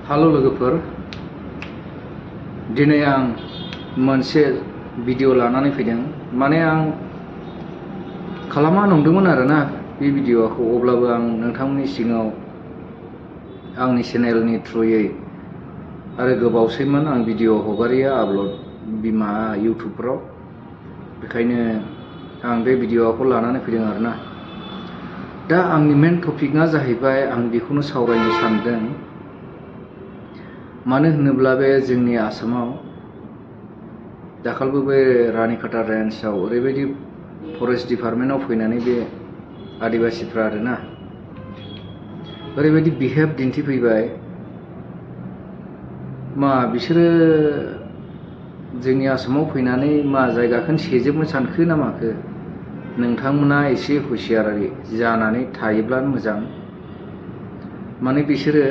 Hello लोगोफोर, दिनै आं मोनसे भिडिअ लानानै फैदों। माने आं खालामा नंदोंमोन आरोना बे भिडिअखौ, अब्लाबो आं नोंथांमोननि सिगाङाव आंनि चेनेलनि थ्रुयै आरो गोबावसैमोन आं भिडिअ हगारिया आपल'ड बिमा इउटुबफ्राव, बेखायनो आं बे भिडिअखौ लानानै फैदों आरोना। दा आंनि मेन टपिकआ जाहैबाय, आं बेखौनो सावरायनो सानदों। मानो होनोब्ला बे जोंनि आसामाव दाखालिबो बे रानिखाता रेन्जआव ओरैबायदि फरेस्ट डिपार्टमेन्टआव फैनानै बे आदिबासिफ्रा आरोना ओरैबायदि बिहेभ दिन्थिफैबाय, मा बिसोरो जोंनि आसामाव फैनानै मा जायगाखौनो सेजोबनो सानखो ना माखो? नोंथांमोना एसे हुसियारि जानानै थायोब्लानो मोजां। माने बिसोरो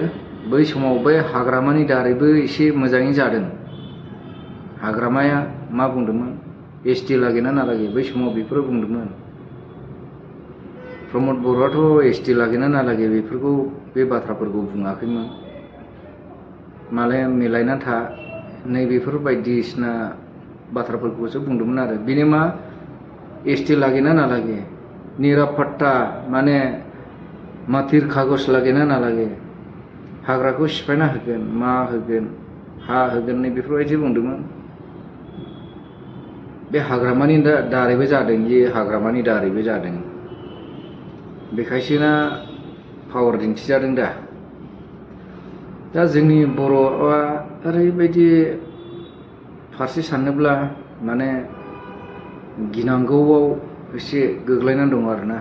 बै समाव बे हाग्रामानि दारैबो एसे मोजाङै जादों। हाग्रामाया मा बुंदोंमोन, एसटि लागेना नालागे, बै समाव बेफोरो बुंदोंमोन। प्रमद बर'आथ' एसटि लागेना नालागे बेफोरखौ बे बाथ्राफोरखौ बुङाखैमोन। मालाय मिलायना था, नैबेफोर बायदिसिना बाथ्राफोरखौसो बुंदोंमोन आरो। बेनो मा एसटि लागेना नालागे, निरापत्ता माने माथिर खागज लागेना नालागे, हाग्राखौ सिफायना होगोन, मा होगोन, हा होगोन, नै बेफोरबायदि बुंदोंमोन। बे हाग्रामानि दारैबो जादों, ये हाग्रामानि दारैबो जादों, बेखायसोना पावार दिन्थिजादों दा। दा जोंनि बर'आ ओरैबायदि फारसे साननोब्ला माने गिनांगौआव एसे गोग्लैनानै दं आरोना।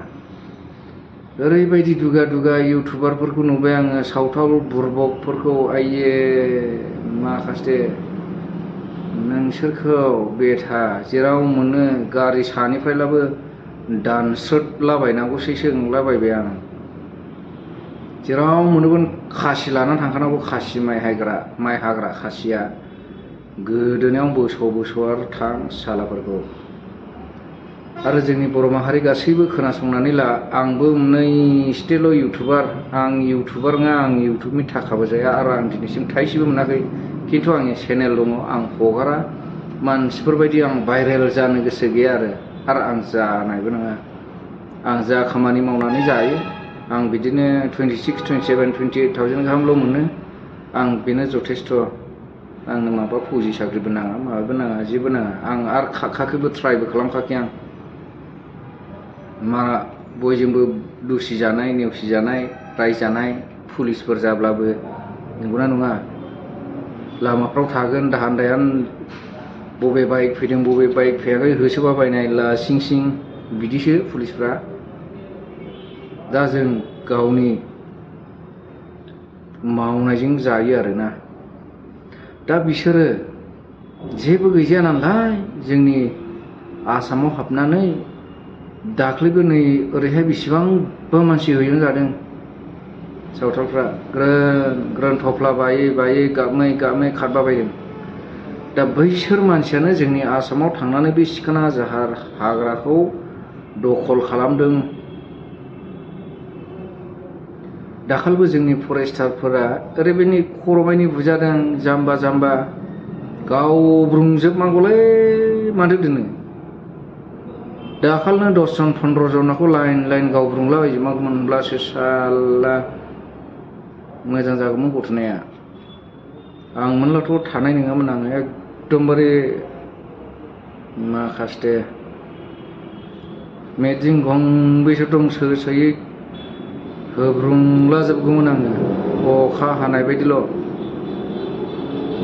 ओरैबायदि दुगा दुगा इउटुबारफोरखौ नुबाय आङो, सावथाल बुरबकफोरखौ, आइये माखासे नोंसोरखौ बेथा जेराव मोनो गारि सानिफ्रायलाबो दानस्रोदलाबायनांगौसैसो नंलाबायबाय आं। जेराव मोनोबो खासि लानानै थांखानांगौ, खासि माइ हाग्रा खासिया गोदोनायाव बोसौ बोसौ आरो थां सालाफोरखौ। आरो जोंनि बर' माहारि गासैबो खोनासंनानै ला, आंबो नैस्टेल' इउटुबार, आं इउटुबार नङा, आं इउटुबनि थाखाबो जाया, आरो आं दिनैसिम थाइसेबो मोनाखै। खिन्थु आंनि चेनेल दङ, आं हगारा, मानसिफोरबायदि आं भाइरेल जानो गोसो गैया आरो आं जानायबो नङा। आं जा खामानि मावनानै जायो, आं बिदिनो 26, 27, 28,000 गाहामल' मोनो, आं बेनो जथेस्थ'। आंनो माबा फौजि साख्रिबो नाङा, माबाबो नाङा, जेबो नाङा। आं आरो खाखाखैबो, ट्राइबो खालामखाखै आं। मा बयजोंबो दुसिजानाय, नेवसिजानाय, रायजानाय, पुलिसफोर जाब्लाबो, नंगौना नङा? लामाफ्राव थागोन, दाहान दायान बबे बाइक फैदों, बबे बाइक फैयाखै होसोबाबायनाय लासिं सिं, बिदिसो पुलिसफ्रा। दा जों गावनि मावनायजों जायो आरोना। दा बिसोरो जेबो गैजाया नालाय जोंनि आसामाव हाबनानै दाख्लैबो नै ओरैहाय बेसेबांबा मानसि हैना जादों सावथालफ्रा, ग्रोन ग्रोन थफ्ला बायै बायै गामै गामै खारबाबायदों। दा बैसोर मानसियानो जोंनि आसामाव थांनानै बे सिखोना जाहार हाग्राखौ दखल खालामदों। दाखालिबो जोंनि फरेस्टारफोरा ओरैबायदि खर'मानि बुजादों, जाम्बा जाम्बा गावब्रुंजोबनांगौलै माथो दोनो। दाखालिनो 10 जन 15 जनखौ लाइन लाइन गावब्रुंलाबायजोबनांगौमोनब्लासो साला मोजां जागौमोन घटनाया। आं मोनब्लाथ' थानाय नङामोन, आङो एकदमबारे माखासे मेजिं गंबेसो दं सोयै होब्रुंलाजोबगौमोन आङो, अखा हानाय बायदिल'।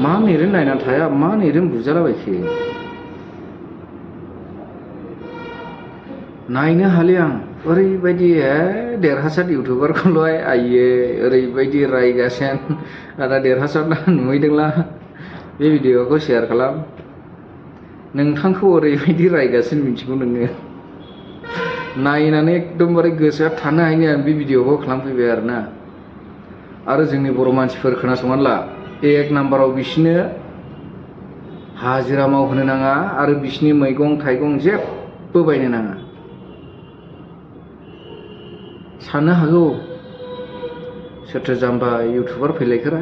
मा नेरैनो नायनानै थाया, मा नेरैनो बुजालाबायखो। नायनो हालि आं ओरैबायदि देरहासार इउटुबारखौल' आइये ओरैबायदि रायगासिनो। आदा देरहासार नुहैदोंला बे भिडिअखौ शेयार खालाम, नोंथांखौ ओरैबायदि रायगासिनो मिथिगौ नोङो। नायनानै एकदमबारे गोसोआ थानो हायैनि आं बे भिडिअखौ खालामफैबाय आरोना। आरो जोंनि बर' मानसिफोर खोनासंनानै ला, 1 नाम्बाराव बिसिनो हाजिरा मावहोनो नाङा आरो बिसिनि मैगं थाइगं जेबो बायनो नाङा। साननो हागौ सोरथो जाम्बा इउटुबार फैलायखोरा,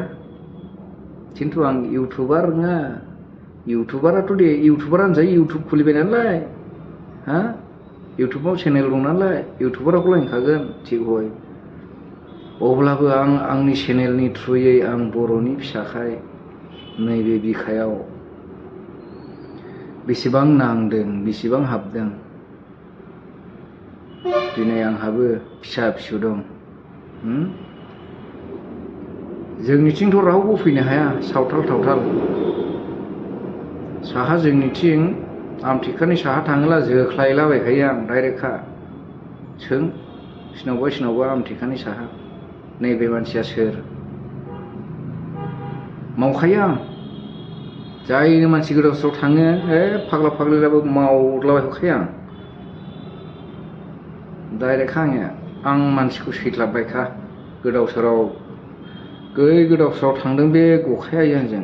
खिन्थु आं इउटुबार नङा इउटुबाराथ' दे इउटुबारानो जायो इउटुब खुलिबाय नालाय हा इउटुबाव चेनेल दं नालाय इउटुबाराव लायखागोन थिग हय अब्लाबो आं आंनि चेनेलनि थ्रुयै आं बर'नि फिसाखाय नैबे बिखायाव बेसेबां नांदों बेसेबां हाबदों दिनै आंहाबो फिसा फिसौ दं जोंनिथिंथ' रावबो फैनो हाया सावथाल थावथाल साहा जोंनिथिं आमथेखानि साहा थाङोब्ला जोख्लायलाबायखायो आं डाइरेक्टखा सों सोरनावबा आमथेखानि साहा नैबे मानसिया सोर मावखायो आं जायनो मानसि गोदाव सोराव थाङो फाग्ला फाग्लिलाबो मावलाबायहरखायो आं डाइरेक्टखा आं मानसिखौ सैख्लाबबायखा गोदाव सोराव गोदाव सोराव थांदों बे गखाया आंजों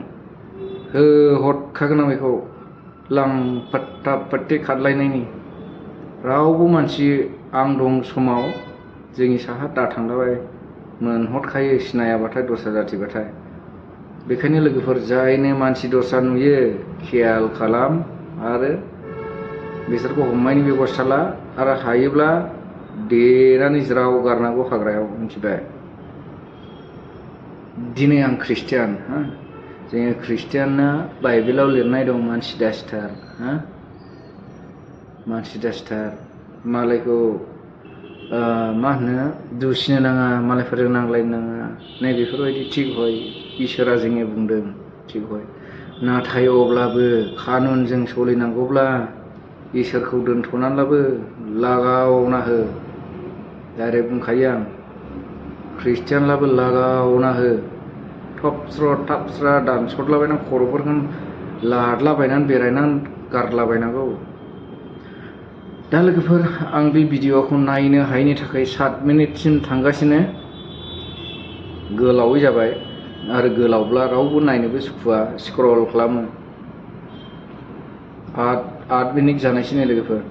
हरखागोन आं बेखौ लांफाट्टा फाट्टि खारलायनायनि रावबो मानसि आं दं समाव जोंनि साहा दा थांलाबाय मोनहरखायो सिनायाबाथाय दस्रा जाथिबाथाय बेखायनो लोगोफोर जायनो मानसि दस्रा नुयो खेयाल खालाम आरो बिसोरखौ हमनायनि बेबस्था ला आरो हायोब्ला देनानै ज्राव गारनांगौ हाग्रायाव मिथिबाय दिनै आं ख्रिस्टियान जोङो ख्रिस्टियानना बाइबेलाव लिरनाय दं मानसि दासिथार मानसि दासिथार मालायखौ मा होनो दुसिनो नाङा मालायफोरजों नांलायनो नाङा नै बेफोरबायदि थिग हय इसोरा जोंनि बुंदों थिग हय नाथाय अब्लाबो कानुनजों सोलिनांगौब्ला इसोरखौ दोनथ'नानैब्लाबो लागावना हो डाइरेक्ट बुंखायो आं ख्रिस्टियानब्लाबो लागावना हो थबस्र' दानस'दलाबायनानै खर'फोरखौ लादलाबायनानै बेरायनानै गारलाबायनांगौ दा लोगोफोर आं बे भिडिअ'खौ नायनो हायैनि थाखाय 7 मिनिटसिम थांगासिनो गोलावै जाबाय आरो गोलावब्ला रावबो नायनोबो सुखुवा स्क्रल खालामो 8 मिनिट जानायसै लोगोफोर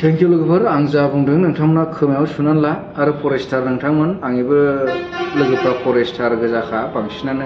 थेंक इउ लोगोफोर आं जा बुंदों नोंथांमोना खोमायाव सुनानै ला आरो फरेस्टार नोंथांमोन आंनिबो लोगोफ्रा फरेस्टार गोजाखा बांसिनानो